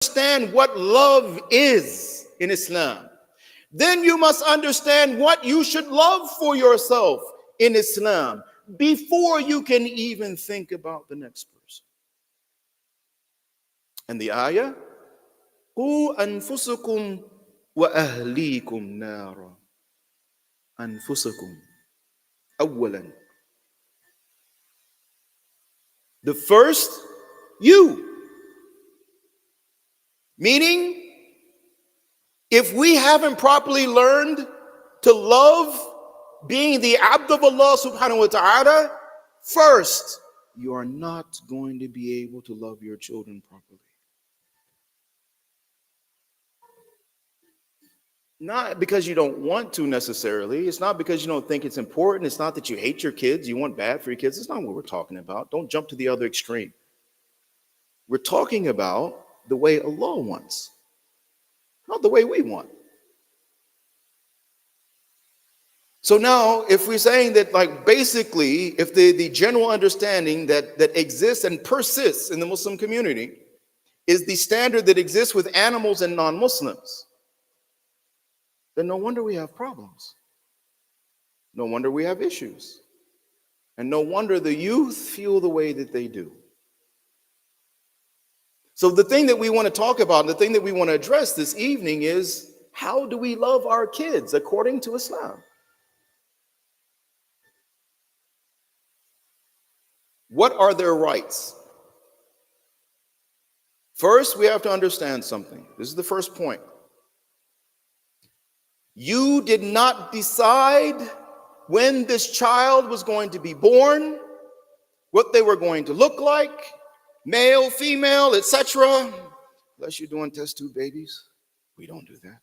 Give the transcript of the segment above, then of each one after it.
understand what love is in Islam, then you must understand what you should love for yourself in Islam before you can even think about the next person. And the ayah, قُوا أَنفُسَكُمْ وَأَهْلِيكُمْ نَارًا. أنفسكم أولا. The first, you. Meaning, if we haven't properly learned to love being the abd of Allah subhanahu wa ta'ala, first, you are not going to be able to love your children properly. Not because you don't want to necessarily. It's not because you don't think it's important. It's not that you hate your kids. You want bad for your kids. It's not what we're talking about. Don't jump to the other extreme. We're talking about the way Allah wants, not the way we want. So now, if we're saying that, like, basically, if the general understanding that exists and persists in the Muslim community is the standard that exists with animals and non-Muslims, then no wonder we have problems. No wonder we have issues. And no wonder the youth feel the way that they do. So the thing that we want to talk about, the thing that we want to address this evening is, how do we love our kids according to Islam? What are their rights? First, we have to understand something. This is the first point. You did not decide when this child was going to be born, what they were going to look like, male, female, etc. Unless you're doing test tube babies. We don't do that.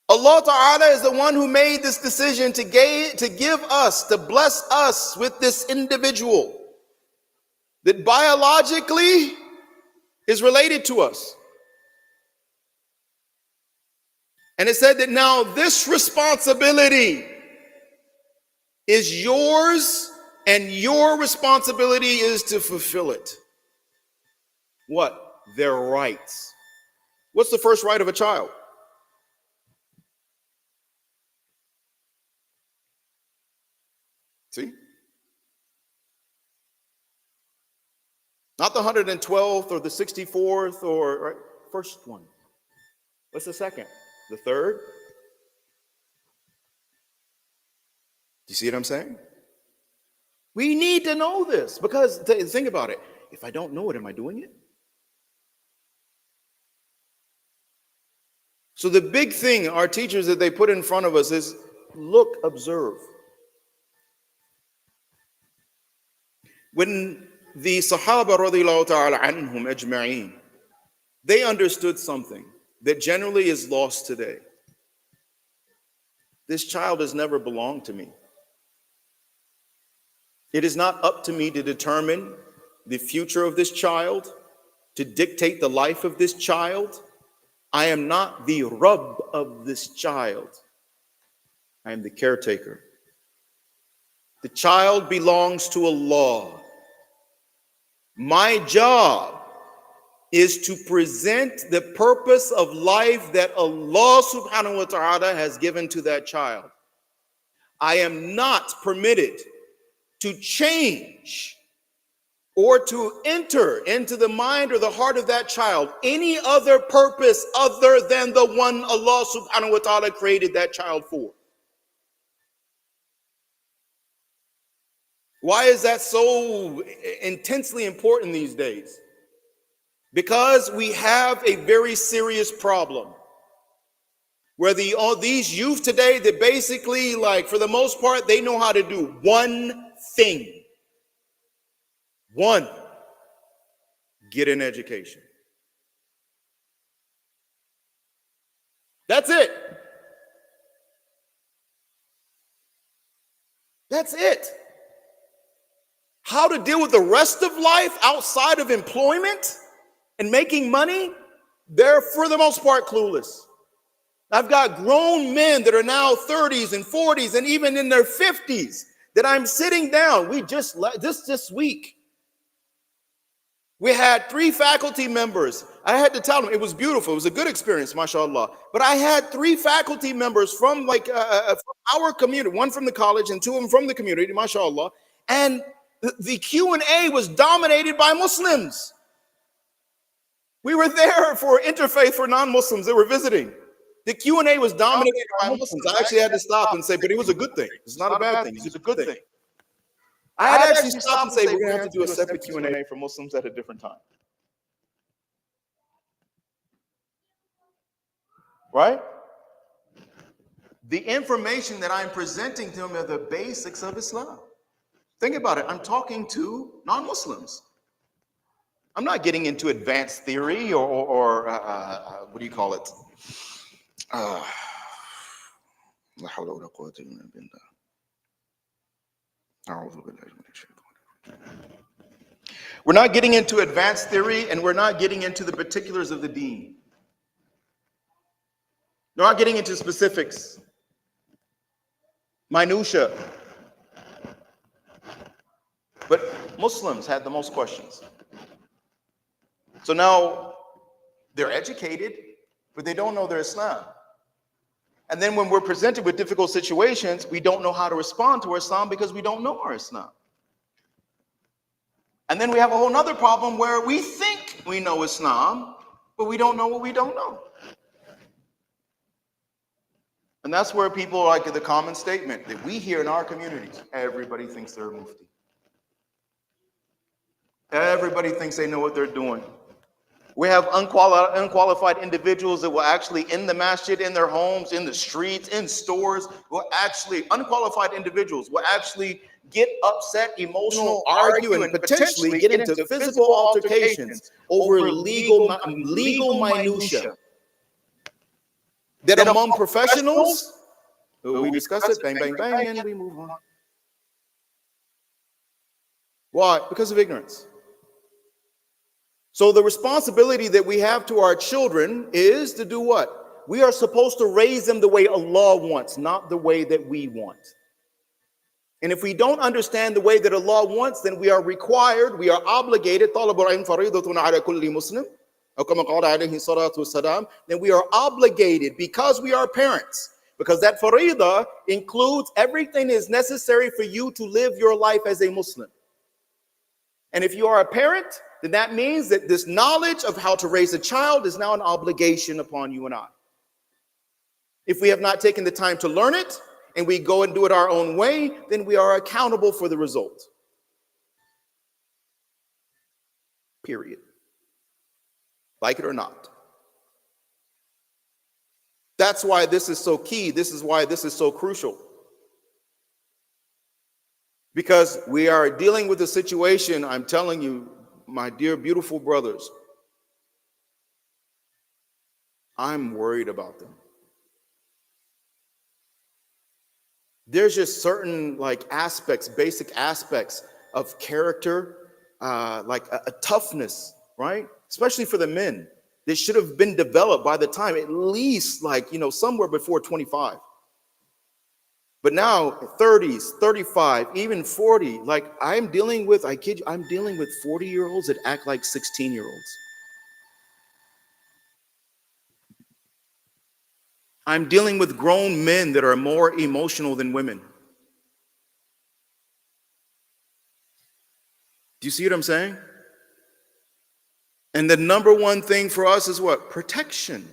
Allah Ta'ala is the one who made this decision to give us, to bless us with this individual that biologically is related to us. And it said that now this responsibility is yours, and your responsibility is to fulfill it. What? Their rights. What's the first right of a child? See? Not the 112th or the 64th or right? First one. What's the second? The third? Do you see what I'm saying? We need to know this, because think about it. If I don't know it, am I doing it? So the big thing our teachers that they put in front of us is look, observe. When the Sahaba radiallahu ta'ala anhum ajma'een, they understood something that generally is lost today. This child has never belonged to me. It is not up to me to determine the future of this child, to dictate the life of this child. I am not the Rabb of this child. I am the caretaker. The child belongs to Allah. My job is to present the purpose of life that Allah subhanahu wa ta'ala has given to that child. I am not permitted to change or to enter into the mind or the heart of that child any other purpose other than the one Allah subhanahu wa ta'ala created that child for. Why is that so intensely important these days? Because we have a very serious problem where these youth today that basically, like, for the most part, they know how to do one thing. One, get an education. That's it. That's it. How to deal with the rest of life outside of employment and making money, they're for the most part clueless. I've got grown men that are now 30s and 40s and even in their 50s that I'm sitting down. We just this week, We had 3 faculty members. I had to tell them it was beautiful. It was a good experience, mashallah. But I had 3 faculty members from from our community, one from the college and 2 of them from the community, mashallah. And the Q&A was dominated by Muslims. We were there for interfaith for non-Muslims that were visiting. The Q&A was dominated by Muslims. I actually had to stop and say, but it was a good thing. It's not a bad thing. It's a good thing. I had to actually stop and say, we're going to have to do a separate Q&A for Muslims at a different time. Right? The information that I'm presenting to them are the basics of Islam. Think about it. I'm talking to non-Muslims. I'm not getting into advanced theory or what do you call it? We're not getting into advanced theory, and we're not getting into the particulars of the deen. We're not getting into specifics, minutia. But Muslims had the most questions. So now they're educated, but they don't know their Islam. And then when we're presented with difficult situations, we don't know how to respond to our Islam because we don't know our Islam. And then we have a whole other problem where we think we know Islam, but we don't know what we don't know. And that's where people like the common statement that we hear in our communities. Everybody thinks they're a mufti. Everybody thinks they know what they're doing. We have unqualified individuals that will actually in the masjid, in their homes, in the streets, in stores, unqualified individuals will actually get upset, emotional, argue, and potentially get into physical altercations over legal minutia. That among professionals, we discuss it, bang, bang, bang, and we move on. Why? Because of ignorance. So the responsibility that we have to our children is to do what? We are supposed to raise them the way Allah wants, not the way that we want. And if we don't understand the way that Allah wants, then we are required, we are obligated, then we are obligated because we are parents. Because that faridah includes everything that is necessary for you to live your life as a Muslim. And if you are a parent, then that means that this knowledge of how to raise a child is now an obligation upon you and I. If we have not taken the time to learn it and we go and do it our own way, then we are accountable for the result. Period. Like it or not. That's why this is so key. This is why this is so crucial. Because we are dealing with a situation, I'm telling you, my dear, beautiful brothers, I'm worried about them. There's just certain aspects, basic aspects of character, like a toughness, right? Especially for the men. They should have been developed by the time at least somewhere before 25. But now 30s, 35, even 40, I'm dealing with 40-year-olds that act like 16-year-olds. I'm dealing with grown men that are more emotional than women. Do you see what I'm saying? And the number one thing for us is what? Protection.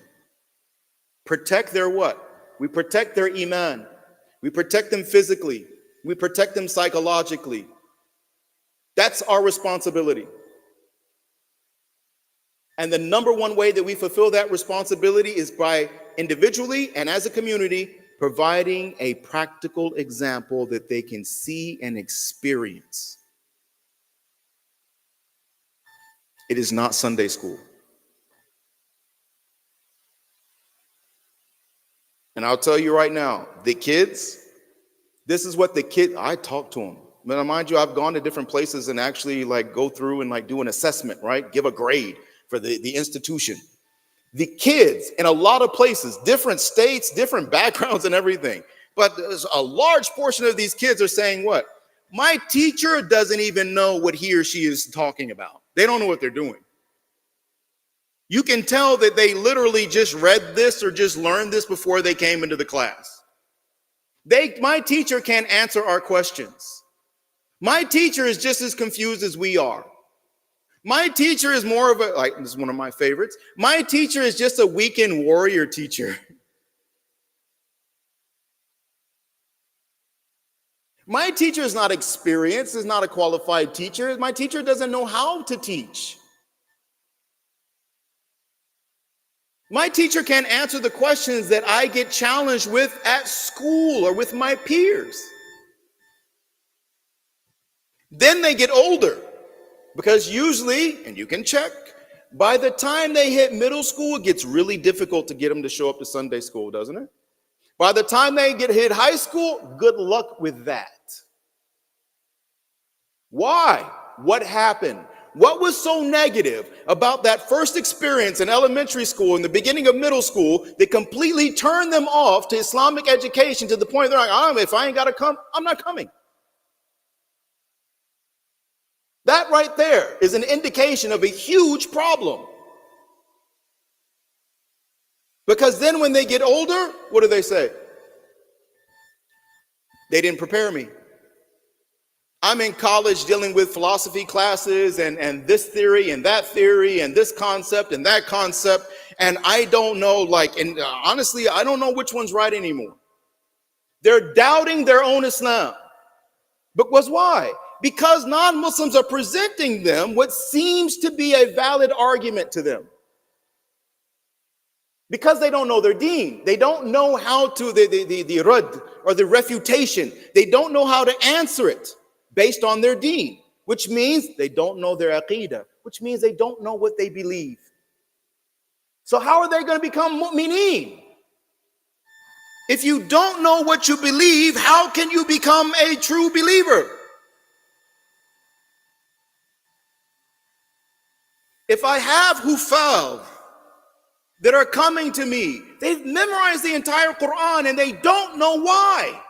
Protect their what? We protect their iman. We protect them physically. We protect them psychologically. That's our responsibility. And the number one way that we fulfill that responsibility is by individually and as a community providing a practical example that they can see and experience. It is not Sunday school. And I'll tell you right now, the kids, this is what I talk to them. But mind you, I've gone to different places and actually go through and do an assessment, right? Give a grade for the institution. The kids in a lot of places, different states, different backgrounds and everything. But there's a large portion of these kids are saying what? My teacher doesn't even know what he or she is talking about. They don't know what they're doing. You can tell that they literally just read this or just learned this before they came into the class. My teacher can't answer our questions. My teacher is just as confused as we are. My teacher is more of this is one of my favorites. My teacher is just a weekend warrior teacher. My teacher is not experienced, is not a qualified teacher. My teacher doesn't know how to teach. My teacher can't answer the questions that I get challenged with at school or with my peers. Then they get older, because usually, and you can check, by the time they hit middle school, it gets really difficult to get them to show up to Sunday school, doesn't it? By the time they hit high school, good luck with that. Why? What happened? What was so negative about that first experience in elementary school, in the beginning of middle school, that completely turned them off to Islamic education to the point they're like, if I ain't got to come, I'm not coming. That right there is an indication of a huge problem. Because then when they get older, what do they say? They didn't prepare me. I'm in college dealing with philosophy classes and this theory and this concept and that concept. And I don't know, honestly, I don't know which one's right anymore. They're doubting their own Islam. Because why? Because non-Muslims are presenting them what seems to be a valid argument to them. Because they don't know their deen. They don't know how to, the rad, or the refutation. They don't know how to answer it based on their deen, which means they don't know their aqeedah, which means they don't know what they believe. So how are they going to become mu'mineen? If you don't know what you believe, how can you become a true believer? If I have hufal that are coming to me, they've memorized the entire Quran and they don't know why.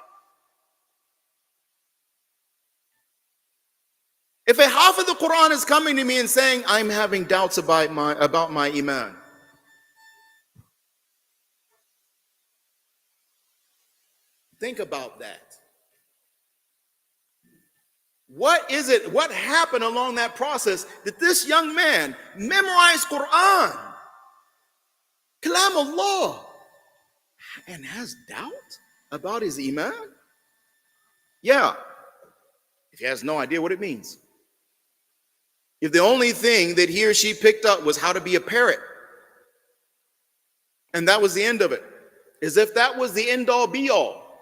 If a half of the Quran is coming to me and saying, I'm having doubts about my iman, think about that. What is it? What happened along that process that this young man memorized Quran, Kalam Allah, and has doubt about his iman? Yeah, if he has no idea what it means. If the only thing that he or she picked up was how to be a parrot, and that was the end of it, as if that was the end all be all.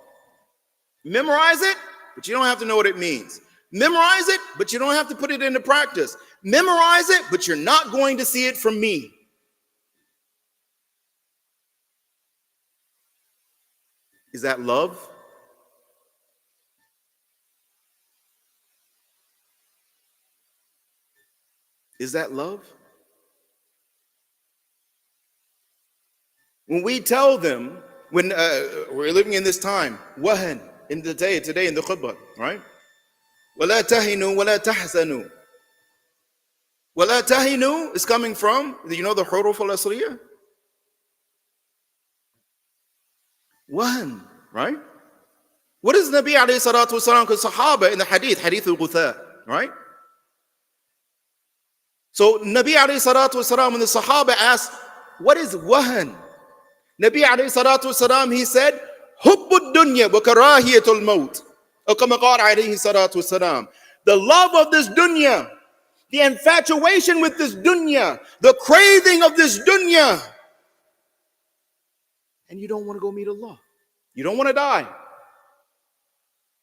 Memorize it, but you don't have to know what it means. Memorize it, but you don't have to put it into practice. Memorize it, but you're not going to see it from me. Is that love? Is that love? When we tell them, when we're living in this time, wahan, in the day, today in the khutbah, right? وَلَا تَهِنُوا وَلَا تَحْزَنُوا. وَلَا تَهِنُوا is coming from, you know the huruf al-asriya? Wahan, right? What is Nabi alayhi salatu wasalam, because Sahaba in the hadith al-Ghutha, right? So Nabi alayhi salatu wasalam, when the Sahaba asked, what is wahan? Nabi alayhi salatu wasalam, he said, Hubbud dunya wa karahiyatul maut. Or kama qala alayhi salatu wasalam. The love of this dunya, the infatuation with this dunya, the craving of this dunya. And you don't want to go meet Allah. You don't want to die.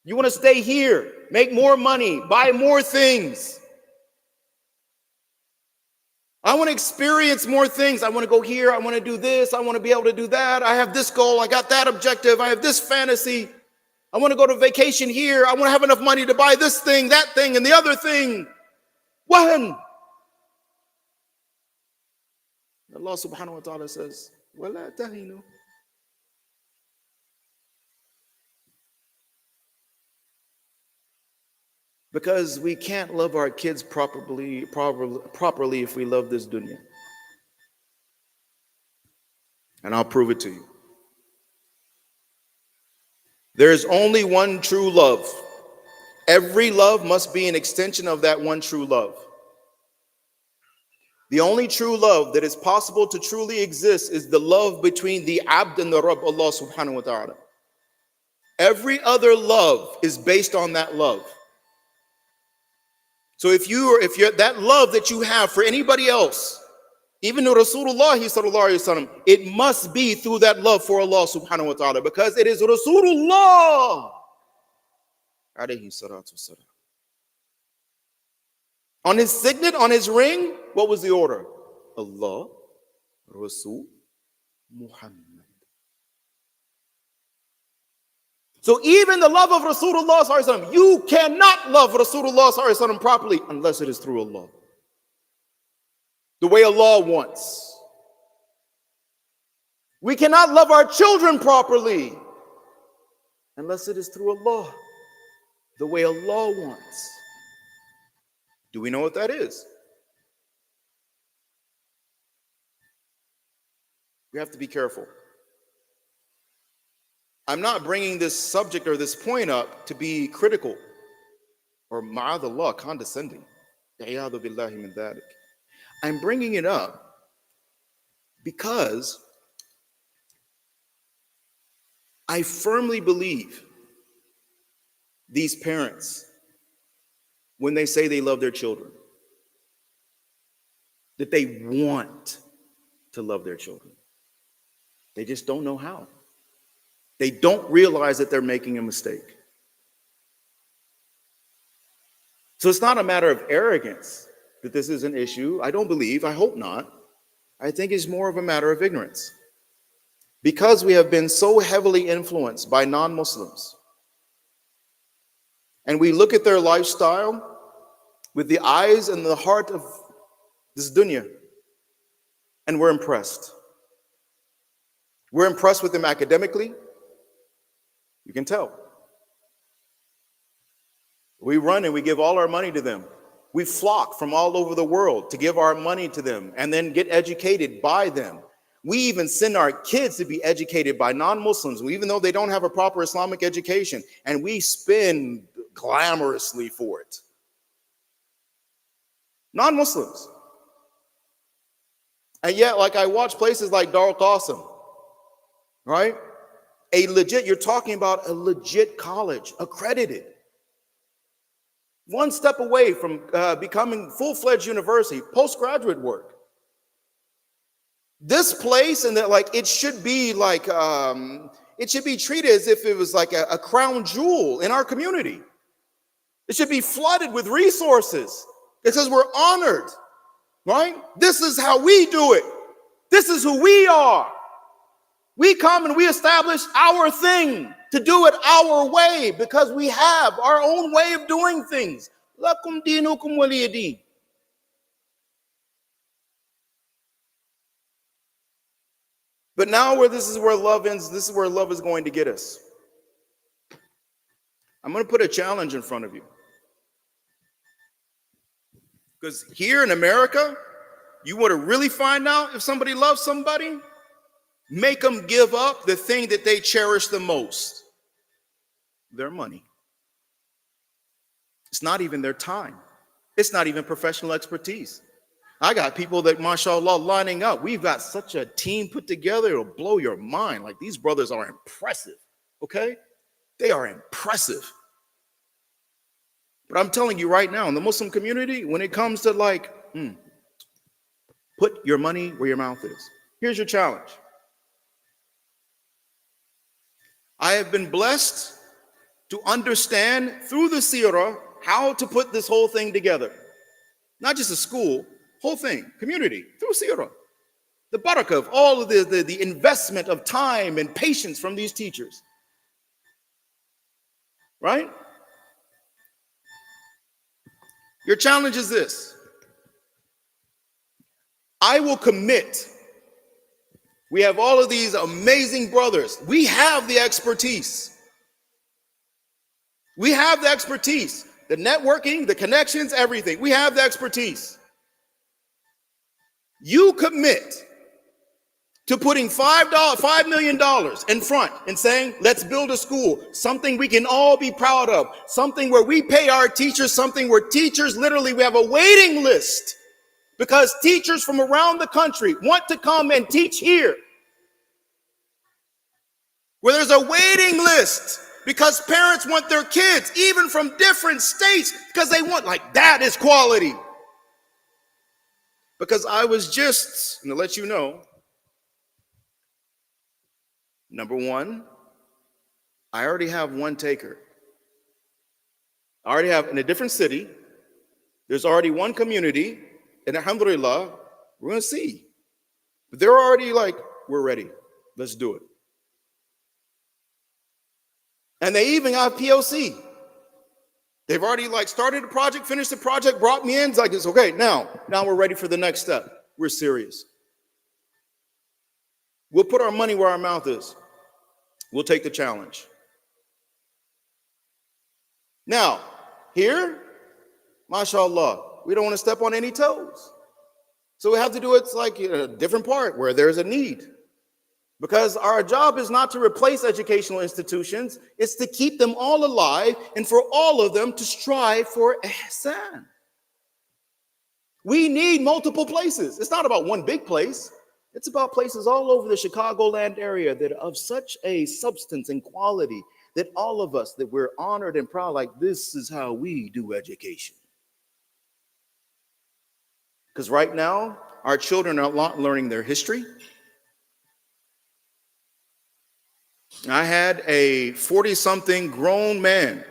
You want to stay here, make more money, buy more things. I want to experience more things. I want to go here. I want to do this. I want to be able to do that. I have this goal. I got that objective. I have this fantasy. I want to go to vacation here. I want to have enough money to buy this thing, that thing, and the other thing. Wahan. Allah subhanahu wa ta'ala says, وَلَا تَهِنُوا. Because we can't love our kids properly if we love this dunya. And I'll prove it to you. There's only one true love. Every love must be an extension of that one true love. The only true love that is possible to truly exist is the love between the Abd and the Rabb, Allah subhanahu wa ta'ala. Every other love is based on that love. So if you're that love that you have for anybody else, even Rasulullah sallallahu alaihi wasallam, it must be through that love for Allah subhanahu wa ta'ala, because it is Rasulullah alayhi salatu wasalam. On his signet, on his ring, what was the order? Allah, Rasul, Muhammad. So even the love of Rasulullah sallallahu alaihi wasallam, you cannot love Rasulullah sallallahu alaihi wasallam properly unless it is through Allah. The way Allah wants. We cannot love our children properly unless it is through Allah. The way Allah wants. Do we know what that is? We have to be careful. I'm not bringing this subject or this point up to be critical or ma'adallah, condescending. I'm bringing it up because I firmly believe these parents, when they say they love their children, that they want to love their children. They just don't know how. They don't realize that they're making a mistake. So it's not a matter of arrogance that this is an issue. I don't believe, I hope not. I think it's more of a matter of ignorance. Because we have been so heavily influenced by non-Muslims, and we look at their lifestyle with the eyes and the heart of this dunya, and we're impressed. We're impressed with them academically. You can tell. We run and we give all our money to them. We flock from all over the world to give our money to them and then get educated by them. We even send our kids to be educated by non-Muslims, even though they don't have a proper Islamic education, and we spend glamorously for it. Non-Muslims. And yet, like, I watch places like Dar al-Qasim, right? You're talking about a legit college, accredited. One step away from becoming full-fledged university, postgraduate work. This place, and that, like, it should be like, it should be treated as if it was like a crown jewel in our community. It should be flooded with resources because we're honored, right? This is how we do it. This is who we are. We come and we establish our thing to do it our way because we have our own way of doing things. Lakum dinukum waliya din. But now this is where love ends. This is where love is going to get us. I'm going to put a challenge in front of you. Because here in America, you want to really find out if somebody loves somebody? Make them give up the thing that they cherish the most. Their money. It's not even their time. It's not even professional expertise. I got people that, mashallah, lining up. We've got such a team put together, it'll blow your mind. Like, these brothers are impressive, okay? They are impressive. But I'm telling you right now, in the Muslim community, when it comes to like, put your money where your mouth is. Here's your challenge. I have been blessed to understand through the seerah how to put this whole thing together. Not just a school, whole thing, community, through seerah. The barakah of all of the investment of time and patience from these teachers. Right? Your challenge is this. I will commit. We have all of these amazing brothers. We have the expertise. We have the expertise the networking, the connections, everything. We have the expertise. You commit to putting $5 million in front and saying, let's build a school, something we can all be proud of, something where we pay our teachers, something where teachers, literally, we have a waiting list because teachers from around the country want to come and teach here. Where there's a waiting list because parents want their kids, even from different states, because they want, like, that is quality. Because I was just, and to let you know, number one, I already have one taker. I already have, in a different city, there's already one community, and alhamdulillah, we're going to see. But they're already like, we're ready. Let's do it. And they even have POC. They've already like started the project, finished the project, brought me in. It's like, it's okay, now we're ready for the next step. We're serious. We'll put our money where our mouth is. We'll take the challenge. Now, here, mashallah, we don't want to step on any toes. So we have to do it like a different part where there's a need. Because our job is not to replace educational institutions, it's to keep them all alive and for all of them to strive for ihsan. We need multiple places. It's not about one big place. It's about places all over the Chicagoland area that are of such a substance and quality that all of us, that we're honored and proud, like this is how we do education. Because right now, our children are not learning their history. I had a 40-something grown man,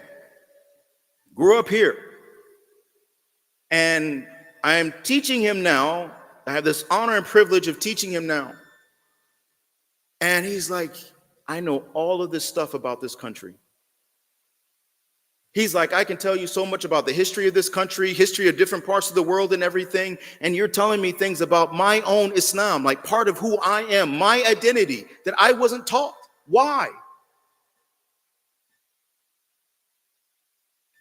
grew up here, and I am teaching him now. I have this honor and privilege of teaching him now. And he's like, I know all of this stuff about this country. He's like, I can tell you so much about the history of this country, history of different parts of the world and everything. And you're telling me things about my own Islam, like part of who I am, my identity that I wasn't taught. Why?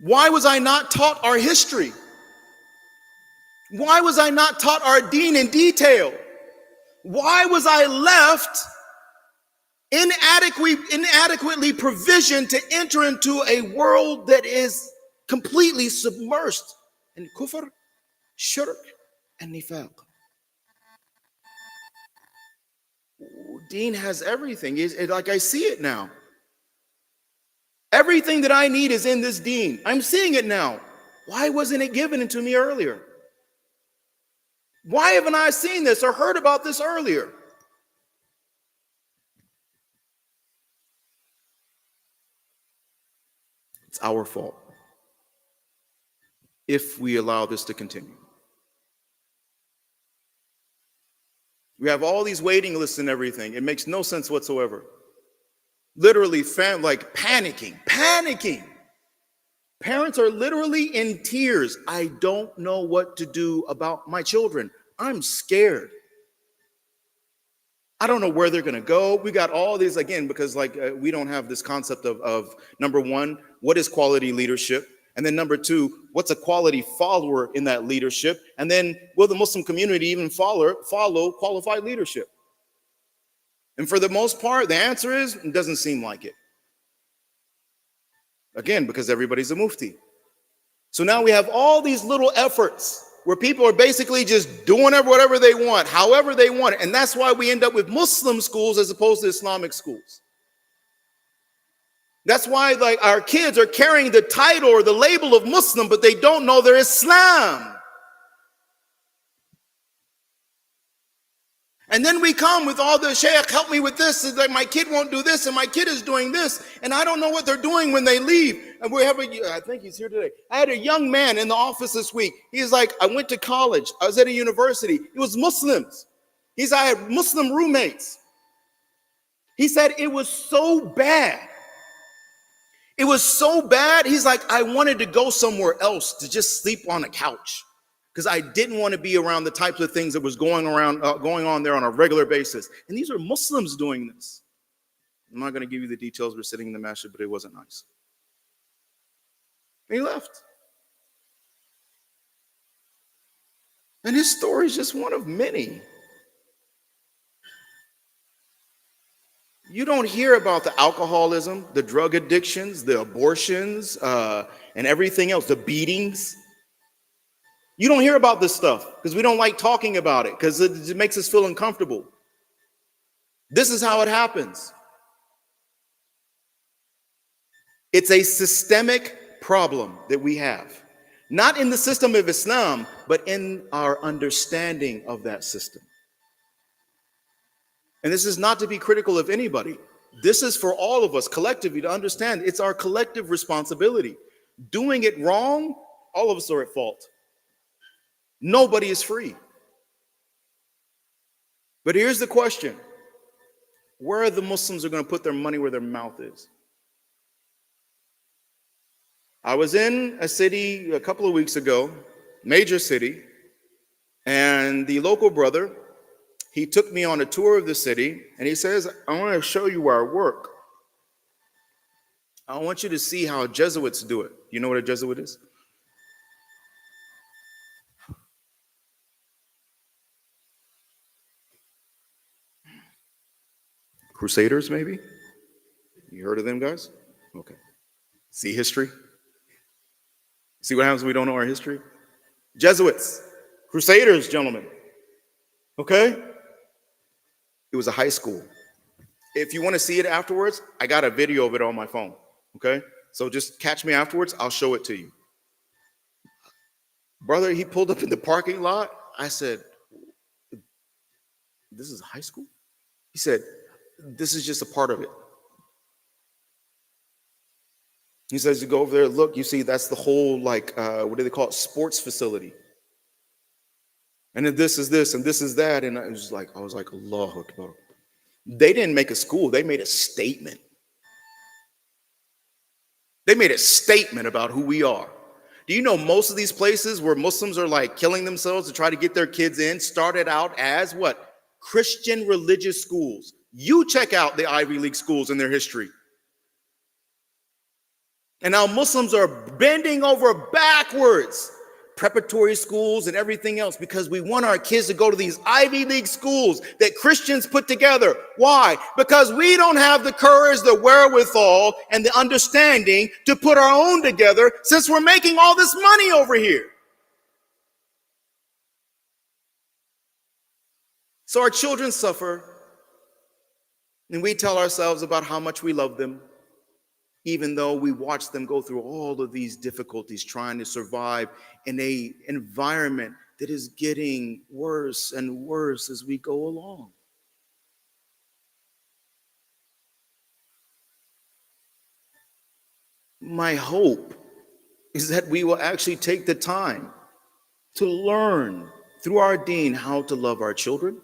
Why was I not taught our history? Why was I not taught our deen in detail? Why was I left inadequately provisioned to enter into a world that is completely submersed in kufr, shirk, and nifaq? Deen has everything. Like I see it now. Everything that I need is in this deen. I'm seeing it now. Why wasn't it given to me earlier? Why haven't I seen this or heard about this earlier? It's our fault if we allow this to continue. We have all these waiting lists and everything. It makes no sense whatsoever. Literally, like panicking. Parents are literally in tears. I don't know what to do about my children. I'm scared. I don't know where they're going to go. We got all these, again, because we don't have this concept of number one, what is quality leadership? And then number two, what's a quality follower in that leadership? And then will the Muslim community even follow qualified leadership? And for the most part, the answer is, it doesn't seem like it. Again, because everybody's a mufti. So now we have all these little efforts where people are basically just doing whatever they want, however they want it. And that's why we end up with Muslim schools as opposed to Islamic schools. That's why like our kids are carrying the title or the label of Muslim, but they don't know their Islam. And then we come with all the sheikh, help me with this. It's like my kid won't do this and my kid is doing this. And I don't know what they're doing when they leave. And I think he's here today. I had a young man in the office this week. He's like, I went to college. I was at a university. It was Muslims. I had Muslim roommates. He said it was so bad. It was so bad. He's like, I wanted to go somewhere else to just sleep on a couch, because I didn't want to be around the types of things that was going on there on a regular basis. And these are Muslims doing this. I'm not going to give you the details. We're sitting in the masjid, but it wasn't nice. And he left. And his story is just one of many. You don't hear about the alcoholism, the drug addictions, the abortions, and everything else, the beatings. You don't hear about this stuff because we don't like talking about it because it makes us feel uncomfortable. This is how it happens. It's a systemic problem that we have, not in the system of Islam, but in our understanding of that system. And this is not to be critical of anybody. This is for all of us collectively to understand it's our collective responsibility. Doing it wrong, all of us are at fault. Nobody is free. But here's the question. Where are the Muslims are going to put their money where their mouth is? I was in a city a couple of weeks ago, major city, and the local brother, he took me on a tour of the city, and he says, I want to show you where I work. I want you to see how Jesuits do it. You know what a Jesuit is? Crusaders, maybe? You heard of them guys? Okay. See history? See what happens when we don't know our history? Jesuits, Crusaders, gentlemen. Okay? It was a high school. If you want to see it afterwards, I got a video of it on my phone. Okay? So just catch me afterwards. I'll show it to you. Brother, he pulled up in the parking lot. I said, this is high school? He said, this is just a part of it. He says, you go over there, look, you see, that's the whole, like, what do they call it? Sports facility. And then this is this, and this is that. And I was like, Allahu Akbar. They didn't make a school. They made a statement. They made a statement about who we are. Do you know most of these places where Muslims are like killing themselves to try to get their kids in started out as what? Christian religious schools. You check out the Ivy League schools and their history. And now Muslims are bending over backwards, preparatory schools and everything else, because we want our kids to go to these Ivy League schools that Christians put together. Why? Because we don't have the courage, the wherewithal, and the understanding to put our own together since we're making all this money over here. So our children suffer, and we tell ourselves about how much we love them, even though we watch them go through all of these difficulties trying to survive in an environment that is getting worse and worse as we go along. My hope is that we will actually take the time to learn through our deen how to love our children,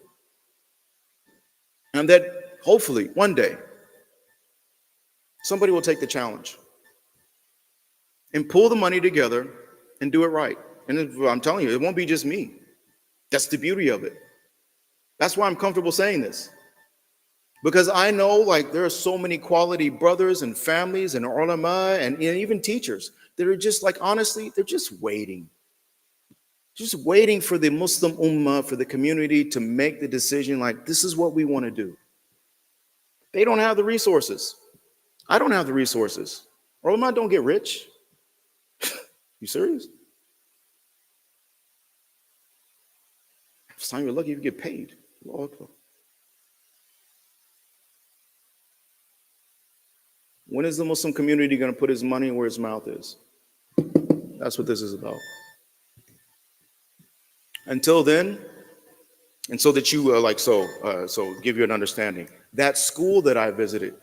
and that hopefully one day somebody will take the challenge and pull the money together and do it right. And I'm telling you, it won't be just me. That's the beauty of it. That's why I'm comfortable saying this. Because I know, like, there are so many quality brothers and families and ulama and even teachers that are just like, honestly, they're just waiting. Just waiting for the Muslim ummah, for the community to make the decision, like, this is what we want to do. They don't have the resources. I don't have the resources. Ulama don't get rich. You serious? It's time you're lucky if you get paid. When is the Muslim community going to put his money where his mouth is? That's what this is about. Until then, and so that you so give you an understanding. That school that I visited,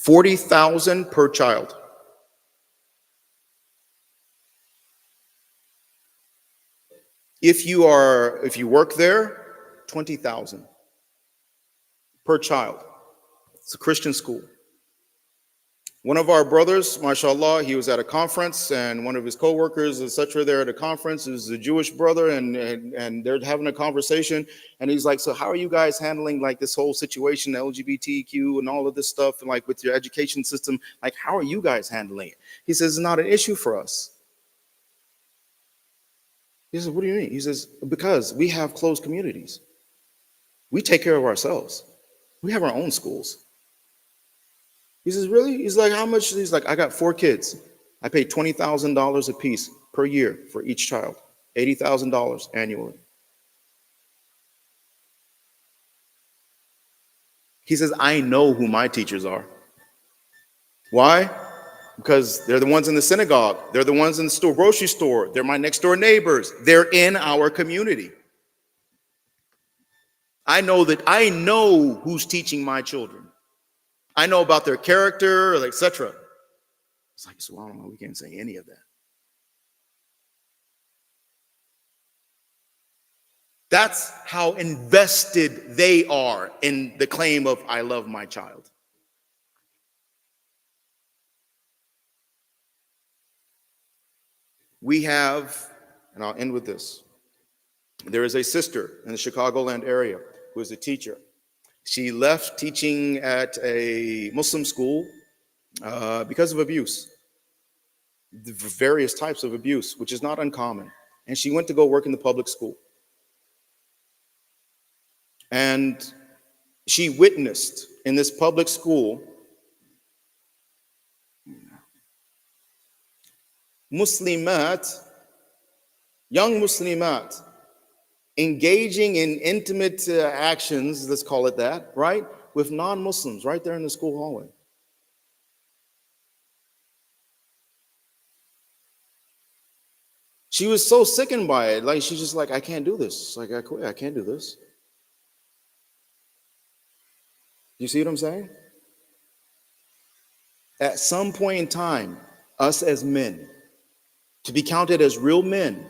40,000 per child. If you work there, 20,000 per child. It's a Christian school. One of our brothers, mashallah, he was at a conference, and one of his co-workers, etc., there at a conference is a Jewish brother, and they're having a conversation, and he's like, so how are you guys handling like this whole situation, LGBTQ and all of this stuff, and like with your education system, like how are you guys handling it? He says, it's not an issue for us. He says, what do you mean? He says, because we have closed communities. We take care of ourselves. We have our own schools. He says, really? He's like, how much? He's like, I got 4 kids. I pay $20,000 a piece per year for each child, $80,000 annually. He says, I know who my teachers are. Why? Because they're the ones in the synagogue. They're the ones in the store, grocery store. They're my next door neighbors. They're in our community. I know who's teaching my children. I know about their character, etc. It's like, so I don't know, we can't say any of that. That's how invested they are in the claim of I love my child. We have, and I'll end with this. There is a sister in the Chicagoland area who is a teacher. She left teaching at a Muslim school because of abuse, the various types of abuse, which is not uncommon. And she went to go work in the public school. And she witnessed in this public school Muslimat, young Muslimat, engaging in intimate actions, let's call it that, right, with non-Muslims right there in the school hallway. She was so sickened by it, like she's just like, I can't do this. Like, I quit, I can't do this. You see what I'm saying? At some point in time, us as men, to be counted as real men,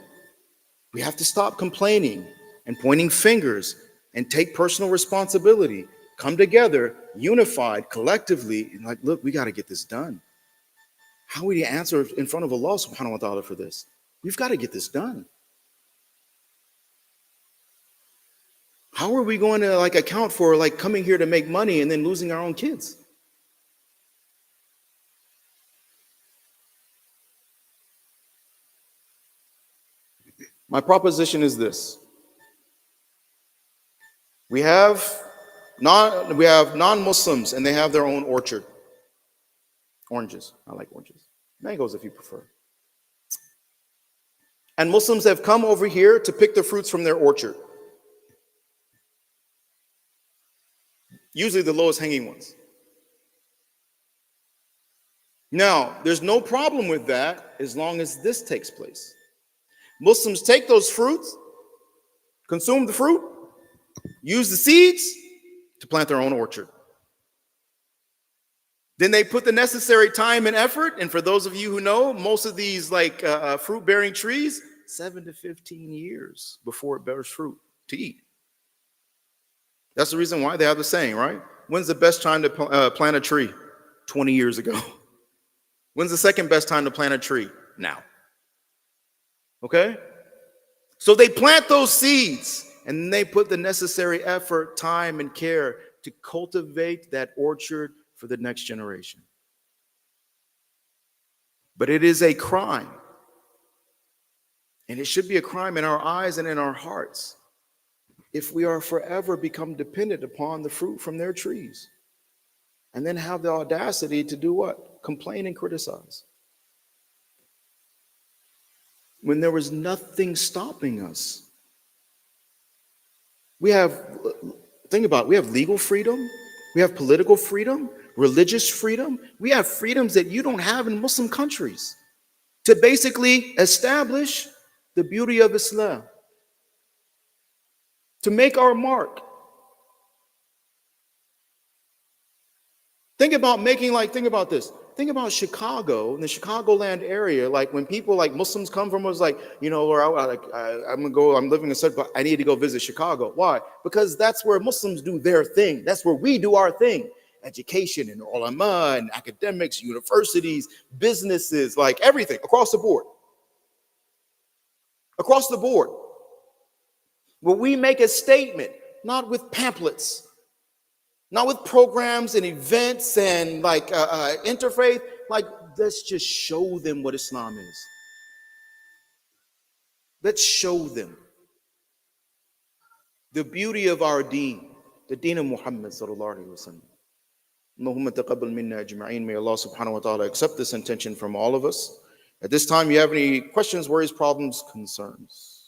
we have to stop complaining and pointing fingers and take personal responsibility. Come together, unified, collectively, and like, look, we got to get this done. How will you answer in front of Allah subhanahu wa ta'ala for this? We've got to get this done. How are we going to account for coming here to make money and then losing our own kids? My proposition is this. We have non-Muslims and they have their own orchard. Oranges. I like oranges. Mangoes if you prefer. And Muslims have come over here to pick the fruits from their orchard. Usually the lowest hanging ones. Now, there's no problem with that as long as this takes place. Muslims take those fruits, consume the fruit, use the seeds to plant their own orchard. Then they put the necessary time and effort, and for those of you who know, most of these fruit-bearing trees, 7 to 15 years before it bears fruit to eat. That's the reason why they have the saying, right? When's the best time to plant a tree? 20 years ago. When's the second best time to plant a tree? Now. Okay? So they plant those seeds and they put the necessary effort, time, and care to cultivate that orchard for the next generation. But it is a crime. And it should be a crime in our eyes and in our hearts if we are forever become dependent upon the fruit from their trees and then have the audacity to do what? Complain and criticize. When there was nothing stopping us. Think about it, we have legal freedom, we have political freedom, religious freedom. We have freedoms that you don't have in Muslim countries to basically establish the beauty of Islam, to make our mark. Think about this. Think about Chicago, in the Chicagoland area, when people Muslims come from us, I'm living in such, but I need to go visit Chicago. Why? Because that's where Muslims do their thing. That's where we do our thing. Education and ulama and academics, universities, businesses, everything across the board. Across the board. Where we make a statement, not with pamphlets, not with programs and events and interfaith. Let's just show them what Islam is. Let's show them the beauty of our deen, the deen of Muhammad sallallahu alaihi wasallam. Allahumma taqabbal minna ajma'in. May Allah subhanahu wa ta'ala accept this intention from all of us. At this time, you have any questions, worries, problems, concerns?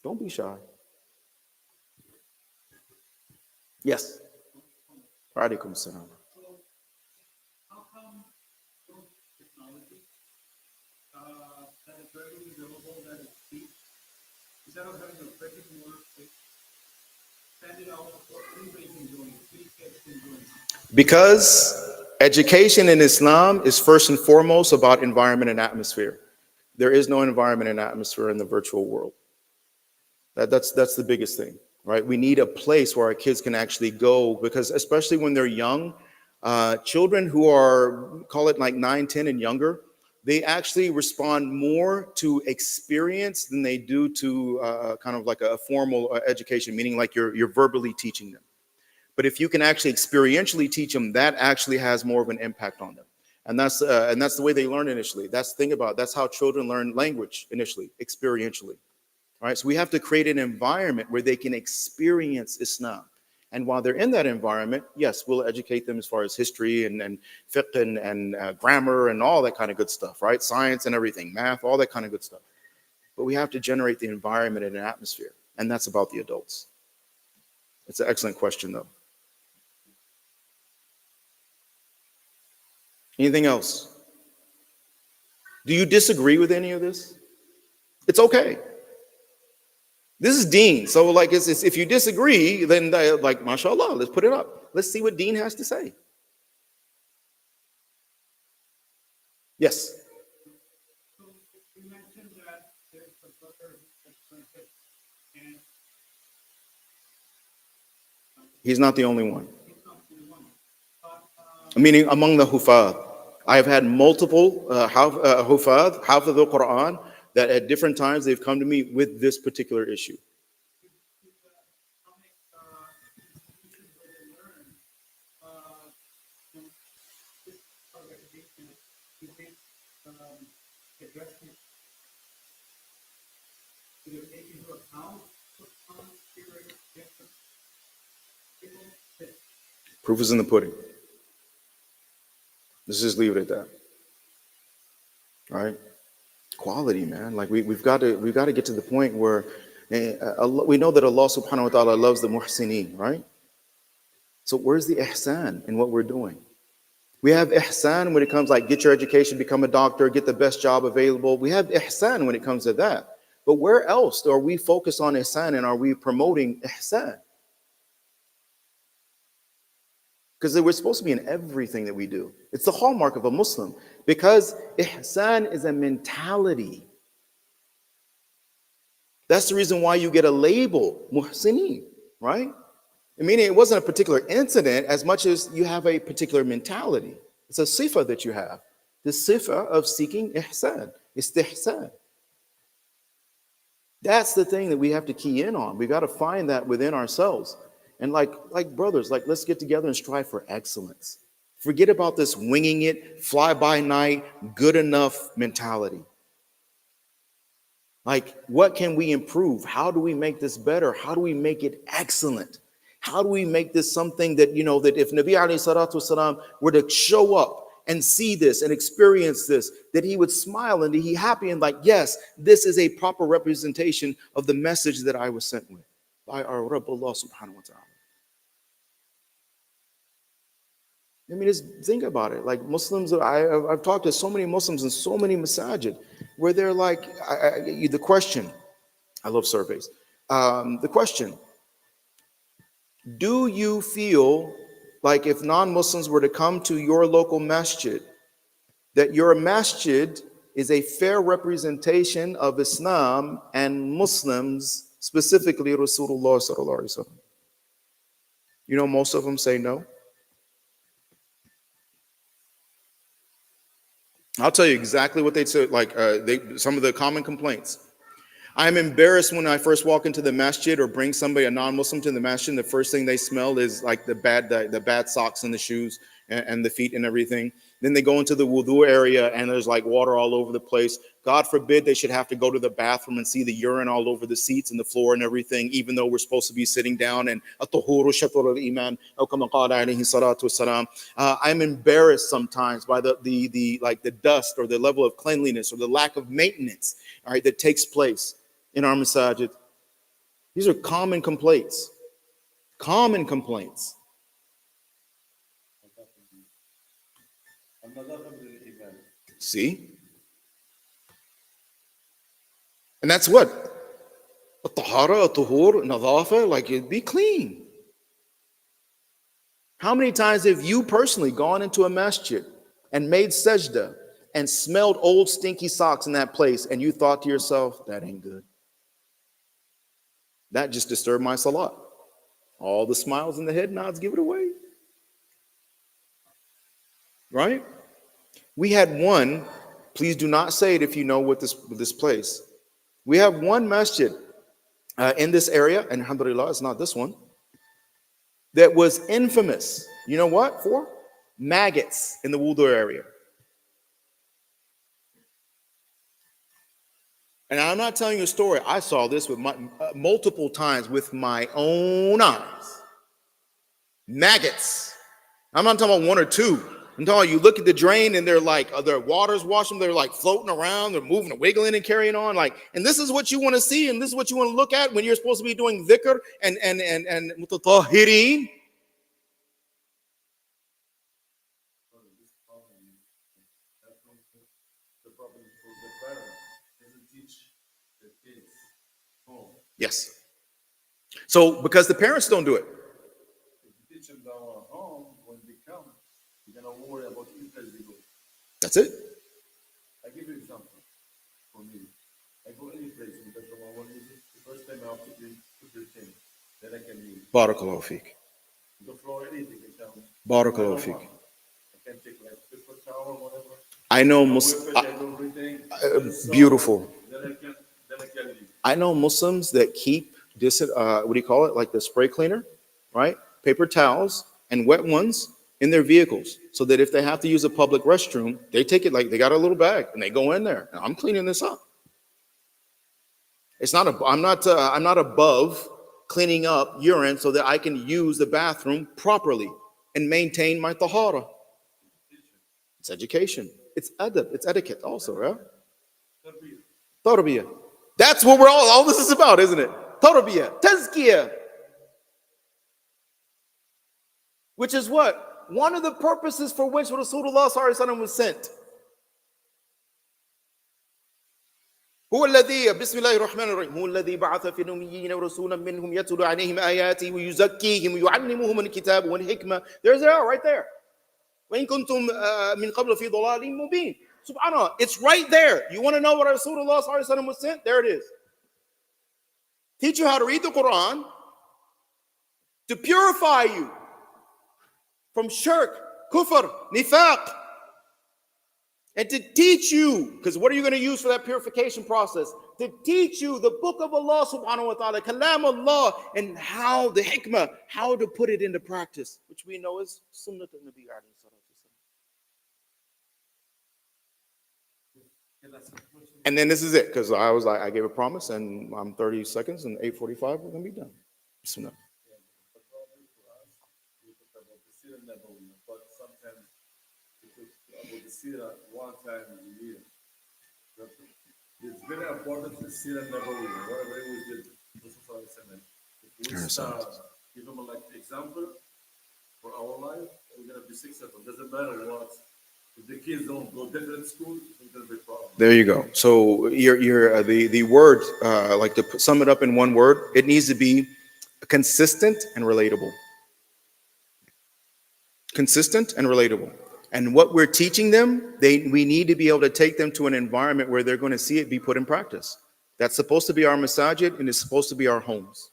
Don't be shy. Yes. Alaikum salam. How come those technology that is readily available, that is cheap, instead of having a brick and mortar place, send it out for anybody can join, free kids can join? Because education in Islam is first and foremost about environment and atmosphere. There is no environment and atmosphere in the virtual world. That's the biggest thing, right? We need a place where our kids can actually go, because especially when they're young, children who are, call it like 9, 10 and younger, they actually respond more to experience than they do to kind of like a formal education, meaning like you're verbally teaching them. But if you can actually experientially teach them, that actually has more of an impact on them. And that's the way they learn initially. That's the thing about, that's how children learn language initially, experientially. All right, so we have to create an environment where they can experience Islam. And while they're in that environment, yes, we'll educate them as far as history and fiqh and grammar and all that kind of good stuff, right? Science and everything, math, all that kind of good stuff. But we have to generate the environment and an atmosphere. And that's about the adults. It's an excellent question, though. Anything else? Do you disagree with any of this? It's okay. This is Deen. So like, it's, if you disagree, then like, mashallah, let's put it up. Let's see what Deen has to say. Yes. So you mentioned that there's a brother that's printed, and He's not the only one. he's not the one. But Meaning among the hufad. I've had multiple hufad, hafidh al-Quran, that at different times they've come to me with this particular issue. Islamic institutions where they learn this part of education, you think addressing, do they take into account what spirit, different people that Proof is in the pudding. Let's just leave it at that. All right? Quality, man. Like we've got to get to the point where we know that Allah subhanahu wa ta'ala loves the muhsineen, right? So where's the ihsan in what we're doing? We have ihsan when it comes like get your education, become a doctor, get the best job available. We have ihsan when it comes to that. But where else are we focused on ihsan, and are we promoting ihsan? Because we're supposed to be in everything that we do. It's the hallmark of a Muslim, because ihsan is a mentality. That's the reason why you get a label, muhsineen, right? I mean, it wasn't a particular incident as much as you have a particular mentality. It's a sifa that you have, the sifa of seeking ihsan, istihsan. That's the thing that we have to key in on. We got to find that within ourselves. And like brothers, like let's get together and strive for excellence. Forget about this winging it, fly by night, good enough mentality. Like, what can we improve? How do we make this better? How do we make it excellent? How do we make this something that, you know, that if Nabi alayhi salatu wasalam were to show up and see this and experience this, that he would smile and be happy and like, yes, this is a proper representation of the message that I was sent with by our Rabb Allah subhanahu wa ta'ala. I mean, just think about it. Like Muslims, I've talked to so many Muslims in so many masajid where they're like, the question, I love surveys. The question, do you feel like if non-Muslims were to come to your local masjid, that your masjid is a fair representation of Islam and Muslims, specifically Rasulullah sallallahu alaihi wasallam? You know, most of them say no. I'll tell you exactly what they'd say, like some of the common complaints. I'm embarrassed when I first walk into the masjid or bring somebody, a non-Muslim, to the masjid. The first thing they smell is like the bad socks and the shoes and the feet and everything. Then they go into the wudu area and there's like water all over the place. God forbid they should have to go to the bathroom and see the urine all over the seats and the floor and everything, even though we're supposed to be sitting down. And I'm embarrassed sometimes by the like the dust or the level of cleanliness or the lack of maintenance, all right, that takes place in our masajid. These are common complaints. Common complaints. See? And that's what? At-tahara, at-tuhur, nadafa, like it'd be clean. How many times have you personally gone into a masjid and made sajda and smelled old stinky socks in that place and you thought to yourself, that ain't good? That just disturbed my salat. All the smiles and the head nods give it away. Right? We had one, please do not say it if you know what this place. We have one masjid in this area, and alhamdulillah, it's not this one, that was infamous. You know what for? Maggots in the wudu area. And I'm not telling you a story. I saw this with multiple times with my own eyes. Maggots. I'm not talking about one or two. I'm talking about you look at the drain and they're like, their water's washing, they're like floating around, they're moving and wiggling and carrying on. Like, and this is what you want to see, and this is what you want to look at when you're supposed to be doing dhikr and mutatahhirin. Yes. So because the parents don't do it. That's it. I give you an example. For me, I go any place in the first time I have to clean everything. Then I can use. Barakallahu feek. The floor, anything can come. Barakallahu feek. I can take like paper towel or whatever. I know beautiful. Then I can leave. I know Muslims that keep this. What do you call it? Like the spray cleaner, right? Paper towels and wet ones in their vehicles, so that if they have to use a public restroom, they take it like they got a little bag and they go in there. And I'm cleaning this up. It's not. I'm not above cleaning up urine so that I can use the bathroom properly and maintain my tahara. It's education. It's adab. It's etiquette also, right? Tarbiyah. That's what all this is about, isn't it? Tarbiyah, tazkiyah. Which is what? One of the purposes for which Rasulullah ﷺ was sent. هو الذي بسم الله الرحمن الرحيم هو الذي بعث في الأميين رسولا منهم يتلو عليهم آياته ويزكيهم ويعلمهم الكتاب والحكمة. There's they are right there. وإن كنتم من قبل في ضلال مبين. Subhanallah, it's right there. You want to know what Rasulullah ﷺ was sent? There it is. Teach you how to read the Quran, to purify you from shirk, kufr, nifaq, and to teach you, because what are you going to use for that purification process? To teach you the book of Allah subhanahu wa ta'ala, kalam Allah, and how the hikmah, how to put it into practice, which we know is sunnah al-Nabi alayhi salatu wasalam. And then this is it, because I was like, I gave a promise, and I'm 30 seconds, and 8:45, we're going to be done. Bismillah. But sometimes about the seerah one time in a year. It's very important to seerah Nabawi, whatever it was did. If we start, give them like example for our life, we're gonna be successful. Doesn't matter what. If the kids don't go different schools, it's gonna be a problem. There you go. So the word, like to sum it up in one word, it needs to be consistent and relatable. Consistent and relatable. And what we're teaching them, we need to be able to take them to an environment where they're going to see it be put in practice. That's supposed to be our masajid, and it's supposed to be our homes.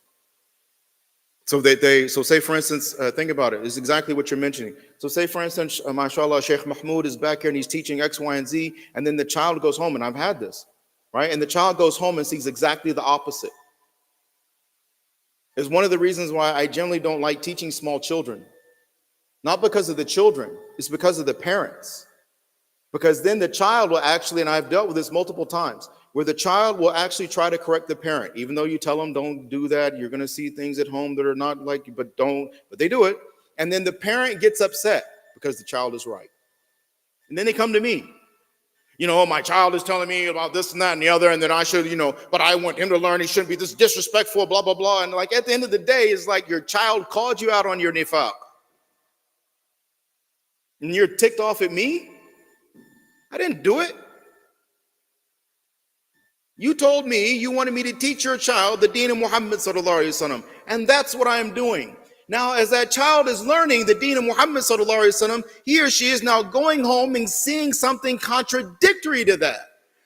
So say for instance, think about it. It's exactly what you're mentioning. So say for instance, mashallah, Sheikh Mahmoud is back here and he's teaching X, Y, and Z, and then the child goes home, and I've had this, right? And the child goes home and sees exactly the opposite. It's one of the reasons why I generally don't like teaching small children. Not because of the children, it's because of the parents. Because then the child will actually, and I've dealt with this multiple times, where the child will actually try to correct the parent, even though you tell them don't do that. You're going to see things at home that are not like you, but don't, but they do it. And then the parent gets upset because the child is right. And then they come to me. My child is telling me about this and that and the other, and then I should, but I want him to learn he shouldn't be this disrespectful, blah, blah, blah. And like at the end of the day, it's like your child called you out on your nifaq. And you're ticked off at me? I didn't do it. You told me you wanted me to teach your child the deen of Muhammad sallallahu alaihi wasallam, and that's what I am doing. Now, as that child is learning the deen of Muhammad sallallahu alaihi wasallam, he or she is now going home and seeing something contradictory to that.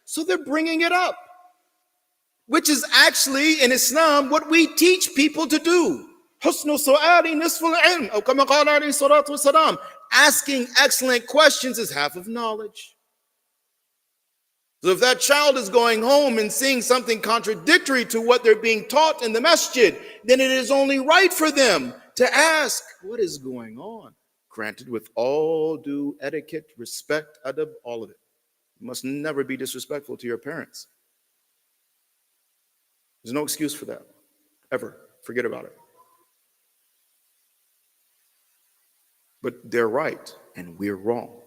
So they're bringing it up, which is actually in Islam what we teach people to do. Husnu su'ali nisful ilm, or kama qala alayhi salatu wasalam. Asking excellent questions is half of knowledge. So if that child is going home and seeing something contradictory to what they're being taught in the masjid, then it is only right for them to ask, what is going on? Granted, with all due etiquette, respect, adab, all of it. You must never be disrespectful to your parents. There's no excuse for that, ever. Forget about it. But they're right, and we're wrong.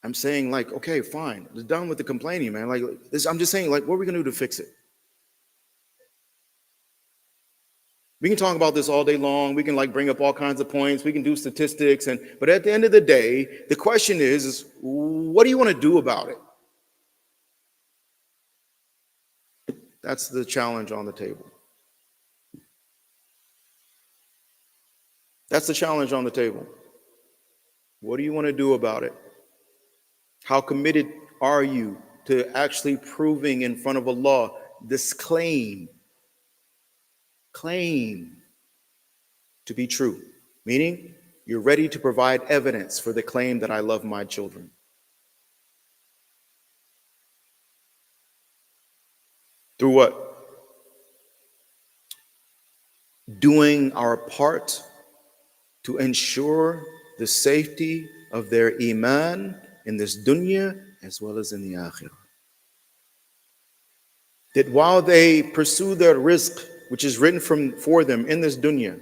I'm saying, like, okay, fine. It's done with the complaining, man. Like, I'm just saying, like, what are we going to do to fix it? We can talk about this all day long. We can, like, bring up all kinds of points. We can do statistics. But at the end of the day, the question is what do you want to do about it? That's the challenge on the table. That's the challenge on the table. What do you want to do about it? How committed are you to actually proving in front of Allah this claim to be true? Meaning, you're ready to provide evidence for the claim that I love my children. Through what? Doing our part to ensure the safety of their iman in this dunya as well as in the akhirah. That while they pursue their rizq, which is written for them in this dunya,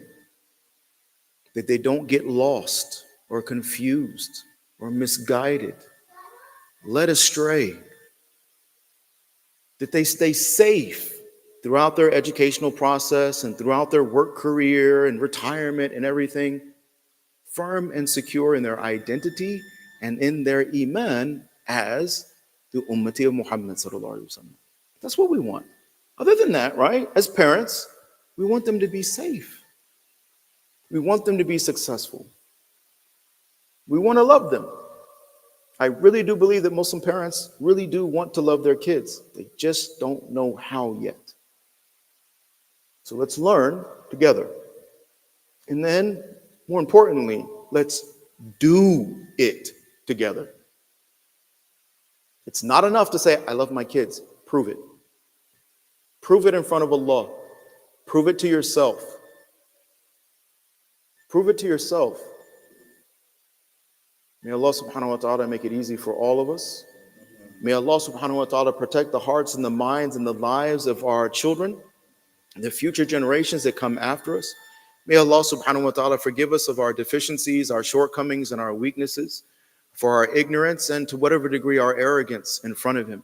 that they don't get lost or confused or misguided, led astray, that they stay safe throughout their educational process and throughout their work career and retirement and everything, firm and secure in their identity and in their iman as the ummati of Muhammad sallallahu alaihi wasallam. That's what we want. Other than that, right, as parents, we want them to be safe. We want them to be successful. We want to love them. I really do believe that Muslim parents really do want to love their kids. They just don't know how yet. So let's learn together. And then, more importantly, let's do it together. It's not enough to say, I love my kids. Prove it. Prove it in front of Allah. Prove it to yourself. Prove it to yourself. May Allah subhanahu wa ta'ala make it easy for all of us. May Allah subhanahu wa ta'ala protect the hearts and the minds and the lives of our children, the future generations that come after us. May Allah subhanahu wa ta'ala forgive us of our deficiencies, our shortcomings, and our weaknesses, for our ignorance and to whatever degree our arrogance in front of Him.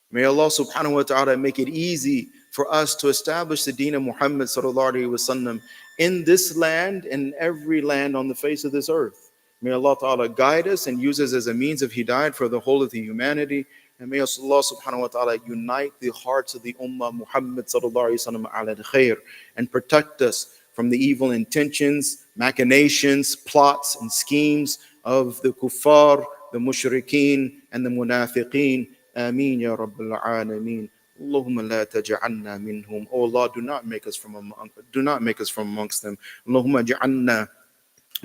May Allah subhanahu wa ta'ala make it easy for us to establish the deen of Muhammad sallallahu alaihi wasallam in this land and every land on the face of this earth. May Allah ta'ala guide us and use us as a means of hidayat for the whole of the humanity. And may Allah subhanahu wa ta'ala unite the hearts of the Ummah Muhammad sallallahu alaihi wasallam ala al-khair and protect us from the evil intentions, machinations, plots, and schemes of the kuffar, the mushrikeen, and the munafiqeen. Ameen ya Rabbil Alameen. Allahumma la taj'alna minhum. Oh Allah, do not make us from amongst them. Allahumma ja'alna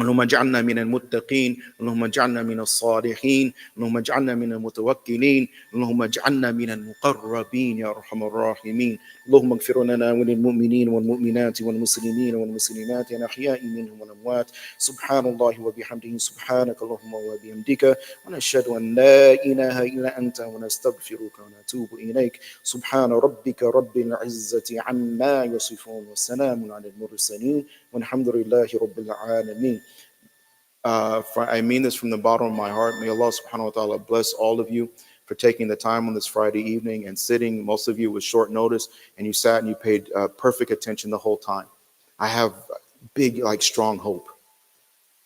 اللهم اجعلنا من المتقين، اللهم اجعلنا من الصالحين، اللهم اجعلنا من المتوكلين، اللهم اجعلنا من المقربين يا ارحم الراحمين. اللهم اغفر لنا وللمؤمنين والمؤمنات والمسلمين والمسلمات الاحياء منهم والاموات. سبحان الله وبحمده، سبحانك اللهم وبحمدك، ونشهد ان لا اله الا انت، ونستغفرك ونتوب اليك. سبحان ربك رب العزه عما يصفون، وسلام على المرسلين، والحمد لله رب العالمين. I mean this from the bottom of my heart. May Allah subhanahu wa ta'ala bless all of you for taking the time on this Friday evening and sitting. Most of you with short notice, and you sat and you paid perfect attention the whole time. I have big, like, strong hope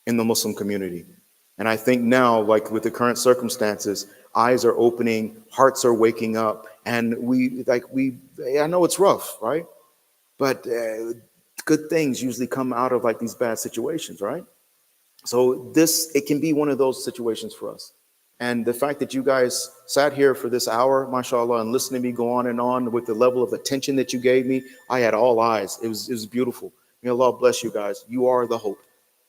in the Muslim community. And I think now, like with the current circumstances, eyes are opening, hearts are waking up, and I know it's rough, right? But good things usually come out of like these bad situations, right? So it can be one of those situations for us. And the fact that you guys sat here for this hour, mashallah, and listened to me go on and on with the level of attention that you gave me, I had all eyes. It was beautiful. May Allah bless you guys. You are the hope,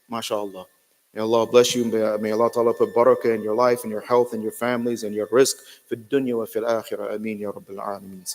mashallah. May Allah bless you. May Allah ta'ala put barakah in your life and your health and your families and your rizq fi dunya wa fil akhirah. Ameen ya rabbil alameen.